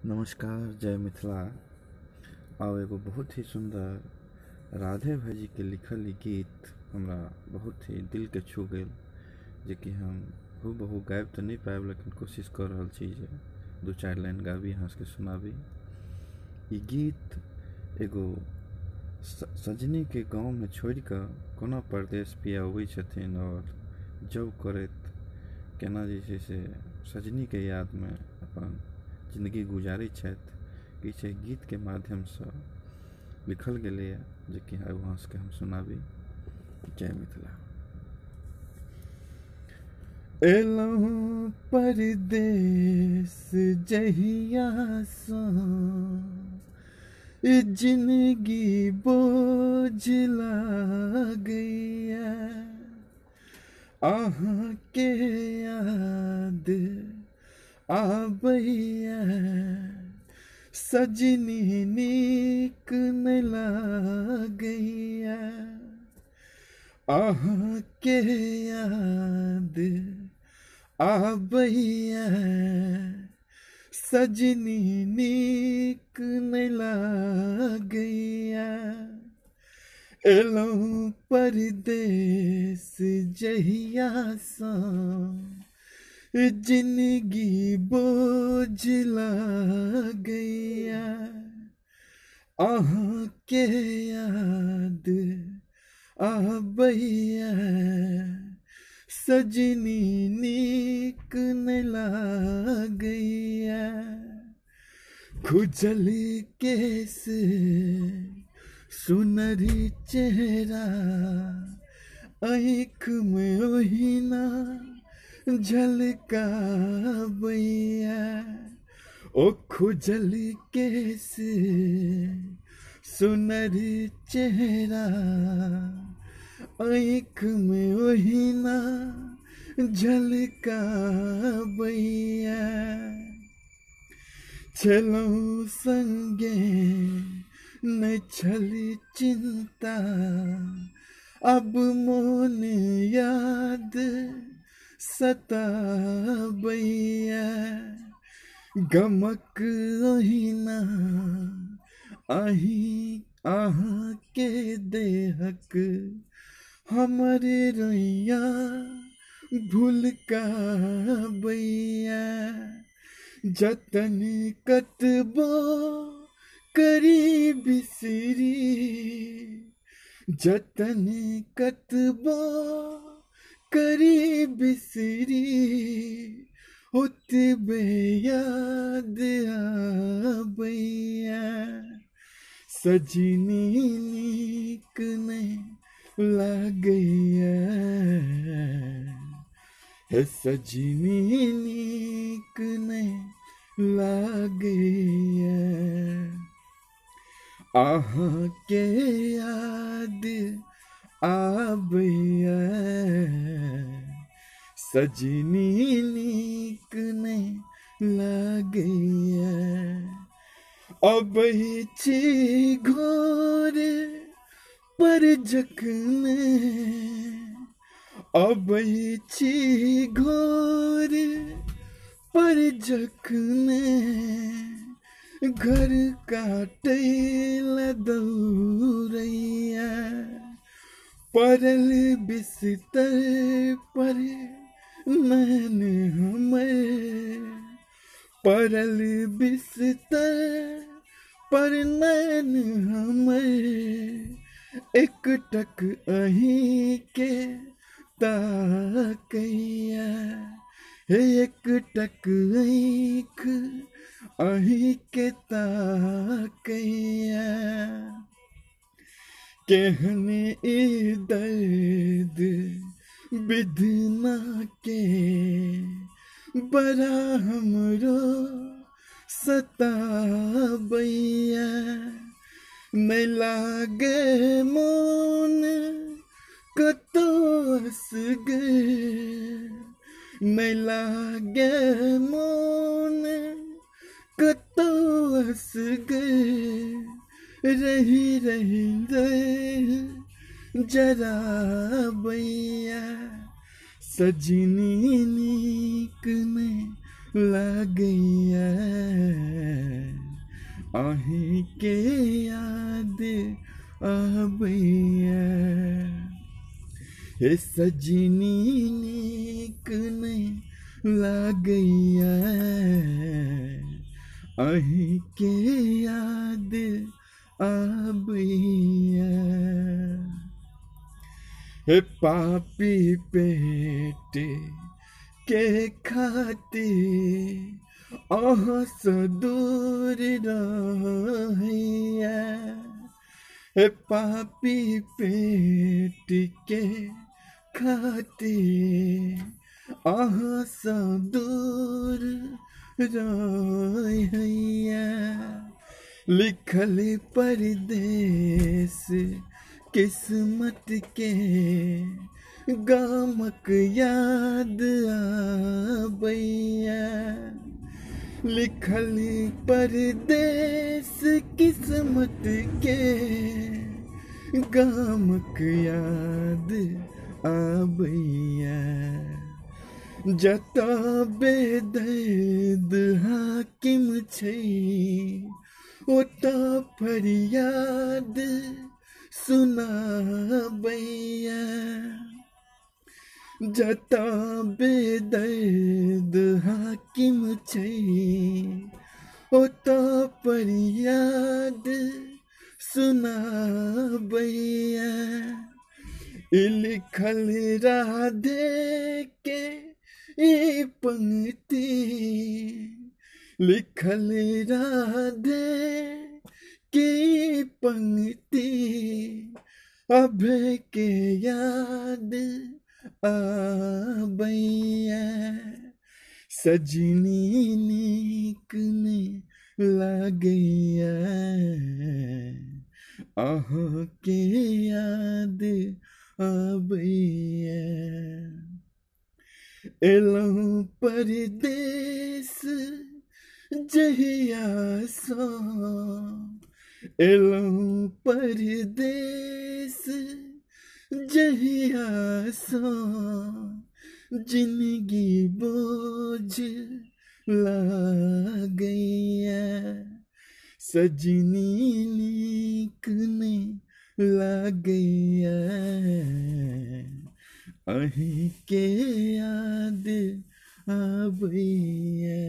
नमस्कार, जय मिथिला। और एगो बहुत ही सुंदर राधे भाई के लिखल ई गीत हमरा बहुत ही दिल के छू गए, जे कि हम हूबहू गाबि तो नहीं पाएब, लेकिन कोशिश कर रहल छी जे दू चारि लाइन गाबी, अहाँ सबके सुनाबी। ई गीत एगो सजनी के गांव में छोड़ कऽ कोना परदेश पिया अबै छथिन, और जब करैत केना जे छै से सजनी के याद में अपन जिंदगी गुजारै छथि, ई छै गीत के माध्यम से लिखल गेलै, जे कि आब अहाँ सबके हम सुनाबी। जय मिथिला। एलहुँ परदेश जहिया सँ, जिंदगी बोझ लागैया, अहाँ के याद आबैया, सजनी नीक नहि लागैया, अहाँ के याद आबैया, सजनी नीक नहि लागैया, एलहुँ परदेश जहिया सँ, जिंदगी बोझ लागैया, अहाँ के याद आबैया, सजनी नीक नहि लागैया, खुजल केस सुनरी चेहरा, आँख में ओहिना झलकाबैया, ओ खुजल केस सुनरी चेहरा, आँख में ओहिना झलकाबैया, छलहुँ संगे नहि छल चिंता, अब मोन याद सताबैया, गमक ओहिना अहाँ के देहक हमरे रैया भुलकाबैया, जतन कतबो करी बिसरी, जतन कतबो करी बिसरी, ओतबे याद आबैया, सजनी नीक नहि लागैया, हे सजनी नीक नहि लागैया, अहाँ के याद आबैया, सजनी नीक नहि लागैया, अबै छी घर पर जखन, अबै छी घर पर जखन, घर काटै ले दौड़ैया, पड़ल बिस्तर पर नैन हमर, पड़ल बिस्तर पर नैन हमर, एकटक अहीं के ताकैया, हे एकटक आँख अहीं के ताकैया, केहन ई दर्द विधना के बड़ा हमरो सताबैया, नहि लागे मोन कतौ असगर, नहि लागे मोन कतौ असगर, रही रही जराबैया, सजनी नीक नहि लागैया। आहे के याद आबैया हे सजनी नीक नहीं लागैया आहे के याद आबैया हे पापी पेट के खाते अहाँ से दूर रहैया हे पापी पेट के खाते अहाँ से दूर रहैया लिखल परदेस किस्मत के गामक याद आबैया लिखल परदेस किस्मत के गामक याद आबैया जता बेदर्द हाकिम छै ओता फरियाद सुनाबैया जता बेदर्द हाकिम छै ओता फरियाद सुनाबैया लिखल राधे के ई पंक्ति लिखल राधे की पंक्ति अभय के याद आबैया सजनी नीक नहीं लागैया अहाँ के याद आबैया एलहुँ परदेस जहिया सँ एलहुँ परदेस जहिया सँ जिंदगी बोझ लागैया सजनी नीक नहीं लागैया अहीं के याद आबैया।